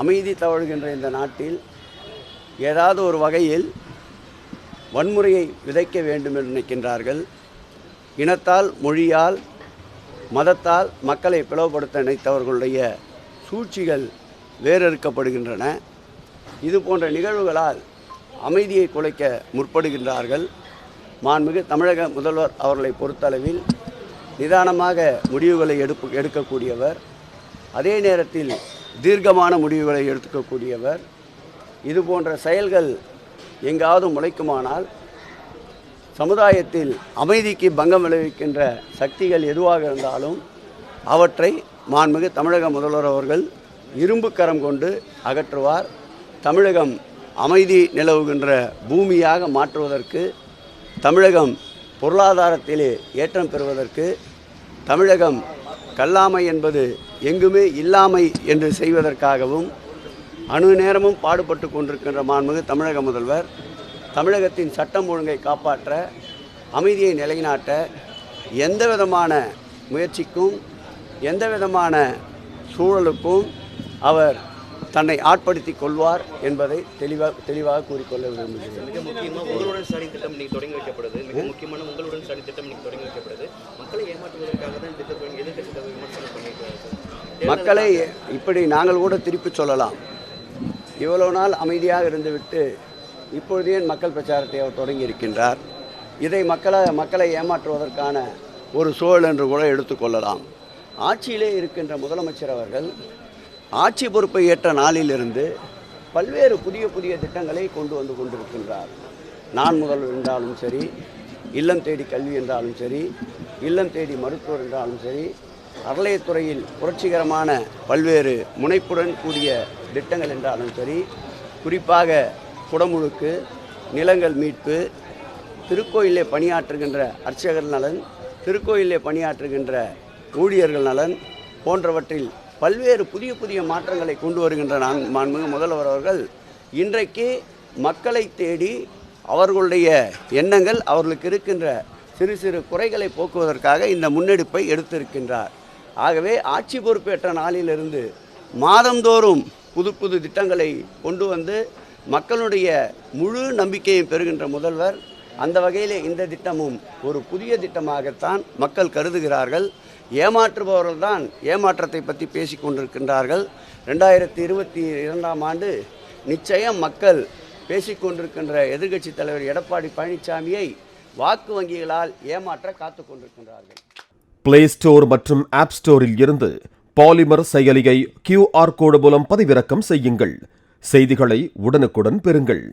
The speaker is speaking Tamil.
அமைதி தவழ்கின்ற இந்த நாட்டில் ஏதாவது ஒரு வகையில் வன்முறையை விதைக்க வேண்டும் என்று நினைக்கின்றார்கள். இனத்தால், மொழியால், மதத்தால் மக்களை பிளவுபடுத்த நினைத்தவர்களுடைய சூழ்ச்சிகள் வேறறுக்கப்படுகின்றன. இது போன்ற நிகழ்வுகளால் அமைதியை குலைக்க முற்படுகின்றார்கள். மாண்புமிகு தமிழக முதல்வர் அவர்களை பொறுத்தளவில் நிதானமாக முடிவுகளை எடுக்கக்கூடியவர், அதே நேரத்தில் தீர்க்கமான முடிவுகளை எடுக்கக்கூடியவர். இது போன்ற செயல்கள் எங்காவது முளைக்குமானால் சமுதாயத்தில் அமைதிக்கு பங்கம் விளைவிக்கின்ற சக்திகள் எதுவாக இருந்தாலும் அவற்றை மாண்புமிகு தமிழக முதல்வர் அவர்கள் இரும்பு கரம் கொண்டு அகற்றுவார். தமிழகம் அமைதி நிலவுகின்ற பூமியாக மாற்றுவதற்கு, தமிழகம் பொருளாதாரத்திலே ஏற்றம் பெறுவதற்கு, தமிழகம் கல்லாமை என்பது எங்குமே இல்லாமை என்று செய்வதற்காகவும் அணு நேரமும் பாடுபட்டு கொண்டிருக்கின்ற மாண்புமிகு தமிழக முதல்வர் தமிழகத்தின் சட்டம் ஒழுங்கை காப்பாற்ற, அமைதியை நிலைநாட்ட எந்த விதமான முயற்சிக்கும் எந்த விதமான சூழலுக்கும் அவர் தன்னை ஆட்படுத்திக் கொள்வார் என்பதை தெளிவாக கூறிக்கொள்ள விரும்புகிறேன். மிக முக்கியமாக உங்களுடன் ஸ்டாடி திட்டம் இன்னைக்கு தொடங்கி வைக்கப்படுது. மிக முக்கியமான உங்களுடன் ஸ்டாடி திட்டம் இன்னைக்கு தொடங்கி வைக்கப்படுது. மக்களை ஏமாற்றுவதற்காக தான் திட்டத்தை எதிர்க்கட்சிகளை விமர்சனம் பண்ணியிருக்கிறார்கள். மக்களை இப்படி நாங்கள் கூட திருப்பி சொல்லலாம். இவ்வளவு நாள் அமைதியாக இருந்துவிட்டு இப்பொழுதே மக்கள் பிரச்சாரத்தை அவர் தொடங்கி இருக்கின்றார். இதை மக்களை ஏமாற்றுவதற்கான ஒரு சூழல் என்று கூட எடுத்துக்கொள்ளலாம். ஆட்சியிலே இருக்கின்ற முதலமைச்சர் அவர்கள் ஆட்சி பொறுப்பை ஏற்ற நாளிலிருந்து பல்வேறு புதிய திட்டங்களை கொண்டு வந்து கொண்டிருக்கின்றார். நான் முதல்வர் என்றாலும் சரி, இல்லம் தேடி கல்வி என்றாலும் சரி, இல்லம் தேடி மருத்துவர் என்றாலும் சரி, அறநிலையத்துறையில் புரட்சிகரமான பல்வேறு முனைப்புடன் கூடிய திட்டங்கள் என்றாலும் சரி, குறிப்பாக குடமுழுக்கு, நிலங்கள் மீட்பு, திருக்கோயிலே பணியாற்றுகின்ற அர்ச்சகர் நலன், திருக்கோயிலே பணியாற்றுகின்ற ஊழியர்கள் நலன் போன்றவற்றில் பல்வேறு புதிய மாற்றங்களை கொண்டு வருகின்ற மாண்புமிகு முதல்வர் அவர்கள் இன்றைக்கு மக்களை தேடி அவர்களுடைய எண்ணங்கள், அவர்களுக்கு இருக்கின்ற சிறு குறைகளை போக்குவதற்காக இந்த முன்னெடுப்பை எடுத்திருக்கின்றார். ஆகவே ஆட்சி பொறுப்பேற்ற நாளிலிருந்து மாதந்தோறும் புது திட்டங்களை கொண்டு வந்து மக்களுடைய முழு நம்பிக்கையை பெறுகின்ற முதல்வர். அந்த வகையிலே இந்த திட்டமும் ஒரு புதிய திட்டமாகத்தான் மக்கள் கருதுகிறார்கள். ஏமாற்றுபவர்கள் தான் ஏமாற்றத்தை பற்றி பேசி கொண்டிருக்கின்றார்கள். 2022ஆம் ஆண்டு நிச்சயம் மக்கள் பேசிக்கொண்டிருக்கின்ற எதிர்க்கட்சி தலைவர் எடப்பாடி பழனிசாமியை வாக்கு வங்கிகளால் ஏமாற்ற காத்து கொண்டிருக்கின்றார்கள். பிளே ஸ்டோர் மற்றும் ஆப் ஸ்டோரில் இருந்து பாலிமர் செயலியை QR கோடு மூலம் பதிவிறக்கம் செய்யுங்கள். செய்திகளை உடனுக்குடன் பெறுங்கள்.